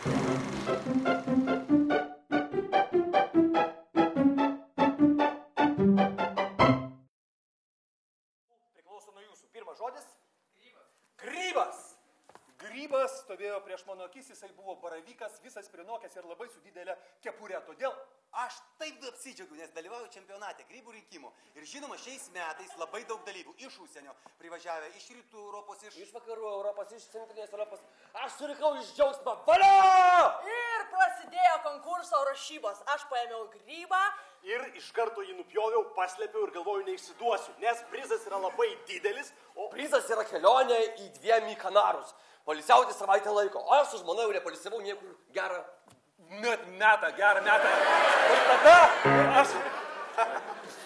Priklauso nuo jūsų. Pirmas žodis? Grybas. Grybas stovėjo prieš mano akis, jisai buvo baravykas, visas prinokęs ir labai su didelė kepurė. Todėl aš taip apsidžiaugiu, nes dalyvauju čempionate grybų rinkimų. Ir žinoma, šiais metais labai daug dalyvių iš užsienio privažiavę, iš rytų Europos, iš vakarų Europos, iš centrinės Europos. Aš surikau iš džiaugsmą. Valio! Ir prasidėjo konkurso rašybos. Aš paėmiau grybą. Ir iš karto jį nupjoviau, paslėpiau ir galvoju, neišsiduosiu, nes prizas yra labai didelis, o prizas yra kelionė į 2 į Kanarus. Polisiauti savaitę laiko. O aš su žmona jau nepolisivau niekur gerą gerą metą. Ir tada aš...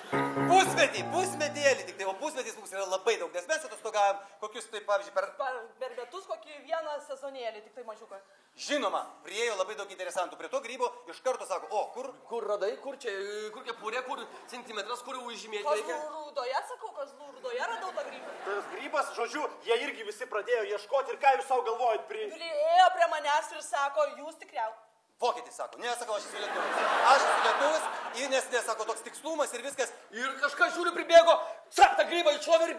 Pusmetėlį, tik tai, o pusmetis mums yra labai daug, nes mes atostogavom kokius, tai pavyzdžiui, per metus kokį vieną sezonėlį, tik tai mažiuką. Žinoma, priėjo labai daug interesantų prie to grybo, iš karto sako, o, kur radai, kur kepurė, kur centimetras, kur užžymėti reikia? Kazlų rūdoje, sakau, Kazlų rūdoje radau tą grybą. Tas grybas, žodžiu, jie irgi visi pradėjo ieškoti ir ką jūs savo galvojat Priėjo prie manęs ir sako, jūs tikriau. Vokietis sako, ne, sakau, aš esu lietuvis. Aš esu lietuvis, nes nesako toks tikslumas ir viskas. Ir kažkas žiūri pribėgo, sak tą grybą į šlovę ir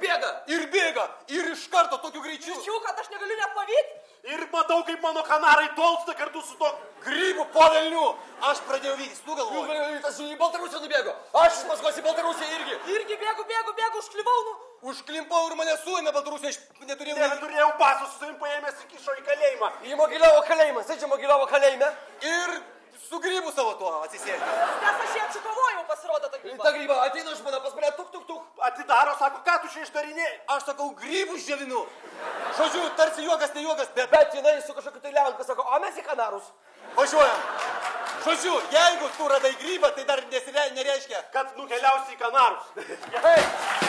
bėga. Ir iš karto tokiu greičiu. Jaučiu, kad aš negaliu net pavyti. Ir matau, kaip mano kanarai tolsta kartu su to grybu po velniu. Aš pradėjau vytis, tu galvoji. Tas į Baltarusiją nubėgo. Aš iš Maskvos į Baltarusiją irgi. Irgi bėgu, užklimpau. Užklimpau ir mane suėmė Baltarusiją, aš neturėjau paso, su savim paėmęs ir kišo į kalėjimą. Į Mogiliovo kalėjimą, sėdžia Mogiliovo kalėjime. Ir su grybu savo tuo atsisėdė. Nes aš jį atsikovojau, pasirodo tą grybą. Ta gryba ateina žmona pas mane, tuk. Atidaro, sako, ką tu čia išdarinėjai? Aš sakau, grybus džiavinu. Žodžiu, tarsi juokas, ne juokas, bet jinai su kažkokiu tai Lenku sako, o mes į Kanarus. Važiuojam. Žodžiu, jeigu tu radai grybą, tai dar nereiškia, kad nukeliausi į Kanarus. Hey!